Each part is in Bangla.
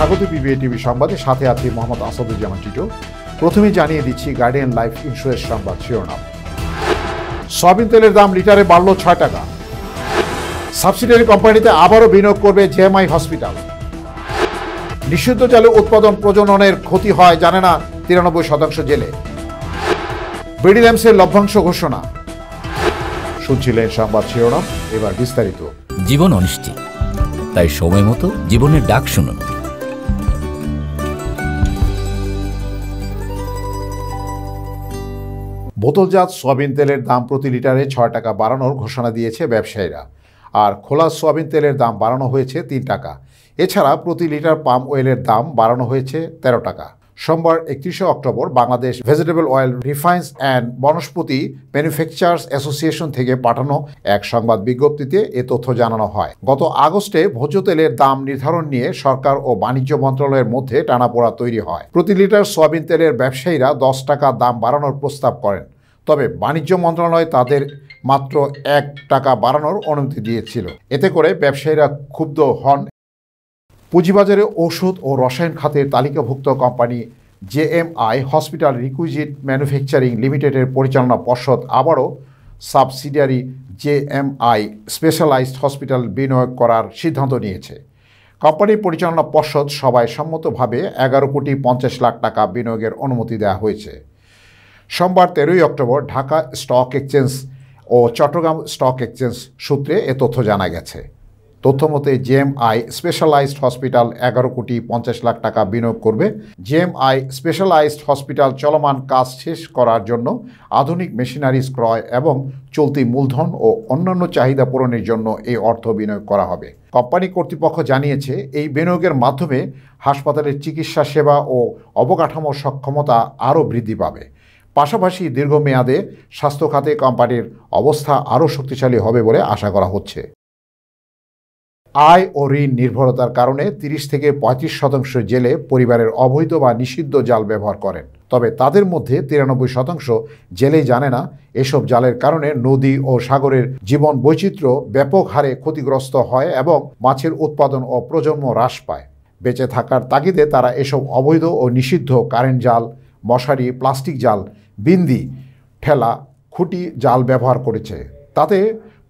স্বাগত বিবিএ টিভি সংবাদে, সাথে আছি মোহাম্মদ আসাদুজ্জামান টিটো। প্রথমেই জানিয়ে দিচ্ছি গার্ডিয়ান লাইফ ইন্স্যুরেন্স সংবাদ শিরোনাম। সয়াবিন তেলের দাম লিটারে বাড়ল ৬ টাকা। সাবসিডিয়ারি কোম্পানিতে আবারও বিনিয়োগ করবে জেএমআই হসপিটাল। নিষিদ্ধ জালে উৎপাদন প্রজননের ক্ষতি হয় জানে না ৯৩% জেলে। বিডি ল্যাম্পসের লভ্যাংশ ঘোষণা। শুনছিলেন সংবাদ শিরোনাম, এবার বিস্তারিত। জীবন অনিশ্চিত, তাই সময় মতো জীবনের ডাক শুনুন। বোতলজাত সয়াবিন তেলের দাম প্রতি লিটারে ৬ টাকা বাড়ানোর ঘোষণা দিয়েছে ব্যবসায়ীরা, আর খোলা সয়াবিন তেলের দাম বাড়ানো হয়েছে ৩ টাকা। এছাড়া প্রতি লিটার পাম অয়েলের দাম বাড়ানো হয়েছে ১৩ টাকা। সোমবার ৩১ অক্টোবর Bangladesh vegetable oil refiners and vanaspati manufacturers association থেকে পাঠানো এক সংবাদ বিজ্ঞপ্তিতে এ তথ্য জানানো হয়। গত আগস্টে ভোজ্য তেলের দাম নির্ধারণ নিয়ে সরকার ও বাণিজ্য মন্ত্রণালয়ের মধ্যে টানাপোড়া তৈরি হয়। প্রতি লিটার সয়াবিন তেলের ব্যবসায়ীরা ১০ টাকা দাম বাড়ানোর প্রস্তাব করেন, তবে বাণিজ্য মন্ত্রণালয় তাদের মাত্র ১ টাকা বাড়ানোর অনুমতি দিয়েছিল। এতে করে ব্যবসায়ীরা ক্ষুব্ধ হন। পুঁজিবাজারে ওষুধ ও রসায়ন খাতের তালিকাভুক্ত company JMI hospital requisite manufacturing লিমিটেডের পরিচালনা পর্ষদ আবারও সাবসিডিয়ারি জেএমআই স্পেশালাইজড হসপিটাল বিনিয়োগ করার সিদ্ধান্ত নিয়েছে। কোম্পানির পরিচালনা পর্ষদ সভায় সম্মতভাবে ১১,৫০,০০,০০০ টাকা বিনিয়োগের অনুমতি দেওয়া হয়েছে। সোমবার ১৩ অক্টোবর ঢাকা স্টক এক্সচেঞ্জ ও চট্টগ্রাম স্টক এক্সচেঞ্জ সূত্রে এ তথ্য জানা গেছে। তথ্যমতে জেএমআই স্পেশালাইজড হসপিটাল ১১,৫০,০০,০০০ টাকা বিনিয়োগ করবে। জেএমআই স্পেশালাইজড হসপিটাল চলমান কাজ শেষ করার জন্য আধুনিক মেশিনারিজ ক্রয় এবং চলতি মূলধন ও অন্যান্য চাহিদা পূরণের জন্য এই অর্থ বিনিয়োগ করা হবে। কোম্পানি কর্তৃপক্ষ জানিয়েছে, এই বিনিয়োগের মাধ্যমে হাসপাতালের চিকিৎসা সেবা ও অবকাঠামোর সক্ষমতা আরও বৃদ্ধি পাবে। পাশাপাশি দীর্ঘমেয়াদে স্বাস্থ্য খাতে কোম্পানির অবস্থা আরও শক্তিশালী হবে বলে আশা করা হচ্ছে। আয় ও ঋণ নির্ভরতার কারণে ৩০ থেকে ৩৫% জেলে পরিবারের অবৈধ বা নিষিদ্ধ জাল ব্যবহার করেন, তবে তাদের মধ্যে ৯৩% জেলেই জানে না এসব জালের কারণে নদী ও সাগরের জীবন বৈচিত্র্য ব্যাপক হারে ক্ষতিগ্রস্ত হয় এবং মাছের উৎপাদন ও প্রজন্ম হ্রাস পায়। বেঁচে থাকার তাগিদে তারা এসব অবৈধ ও নিষিদ্ধ কারেন্ট জাল, মশারি, প্লাস্টিক জাল, বিন্দি, ঠেলা, খুঁটি জাল ব্যবহার করেছে। তাতে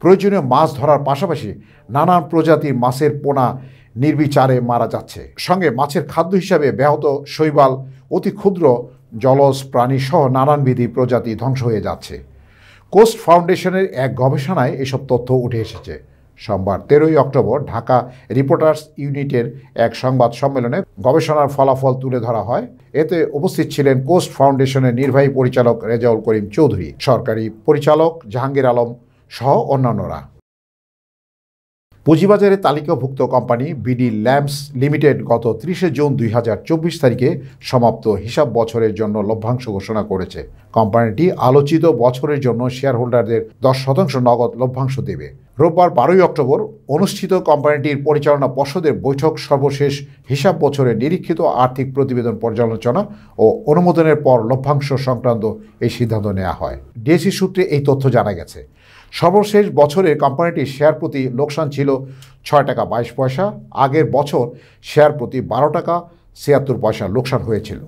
প্রয়োজনীয় মাছ ধরার পাশাপাশি নানান প্রজাতির মাছের পোনা নির্বিচারে মারা যাচ্ছে। সঙ্গে মাছের খাদ্য হিসাবে ব্যাহত শৈবাল, অতি ক্ষুদ্র জলজ প্রাণী সহ নানানবিধি প্রজাতি ধ্বংস হয়ে যাচ্ছে। কোস্ট ফাউন্ডেশনের এক গবেষণায় এসব তথ্য উঠে এসেছে। সোমবার ১৩ অক্টোবর ঢাকা রিপোর্টার্স ইউনিটের এক সংবাদ সম্মেলনে গবেষণার ফলাফল তুলে ধরা হয়। এতে উপস্থিত ছিলেন কোস্ট ফাউন্ডেশনের নির্বাহী পরিচালক রেজাউল করিম চৌধুরী, সরকারি পরিচালক জাহাঙ্গীর আলম সহ অন্যান্যরা। পুঁজিবাজারে তালিকাভুক্ত কোম্পানি বিডি ল্যাম্পস লিমিটেড গত ৩০ জুন ২০২৪ তারিখে সমাপ্ত হিসাব বছরের জন্য লভ্যাংশ ঘোষণা করেছে। কোম্পানিটি আলোচিত বছরের জন্য শেয়ারহোল্ডারদের ১০% নগদ লভ্যাংশ দেবে। রোববার ১২ অক্টোবর অনুষ্ঠিত কোম্পানিটির পরিচালনা পর্ষদের বৈঠক সর্বশেষ হিসাব বছরের নিরীক্ষিত আর্থিক প্রতিবেদন পর্যালোচনা ও অনুমোদনের পর লভ্যাংশ সংক্রান্ত এই সিদ্ধান্ত নেওয়া হয়। ডিএসই সূত্রে এই তথ্য জানা গেছে। সর্বশেষ বছরে কোম্পানিটির শেয়ার প্রতি লোকসান ছিল ৬ টাকা ২২ পয়সা। আগের বছর শেয়ার প্রতি ১২ টাকা ৭৬ পয়সা লোকসান হয়েছিল।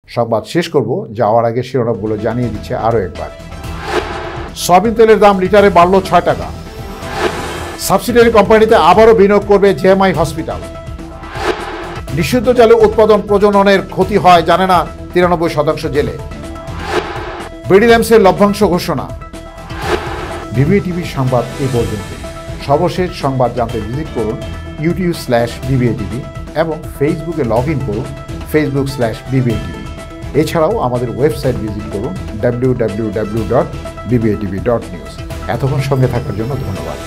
সংবাদ শেষ করব যাওয়ার আগে শিরোনামগুলো জানিয়ে দিচ্ছে আরও একবার। সয়াবিন তেলের দাম লিটারে বাড়ল ৬ টাকা। সাবসিডিয়ারি কোম্পানিতে আবারও বিনিয়োগ করবে জেএমআই হসপিটাল। নিষিদ্ধ জালে উৎপাদন প্রজননের ক্ষতি হয় জানে না ৯৩% জেলে। বিডি ল্যাম্পসের লভ্যাংশ ঘোষণা। বিবিএ টিভির সংবাদ এ পর্যন্ত। সর্বশেষ সংবাদ জানতে ভিজিট করুন youtube/BBA TV এবং ফেসবুকে লগ ইন করুন facebook/BBA TV। এছাড়াও আমাদের ওয়েবসাইট ভিজিট করুন www.bbatv.news। এতক্ষণ সঙ্গে থাকার জন্য ধন্যবাদ।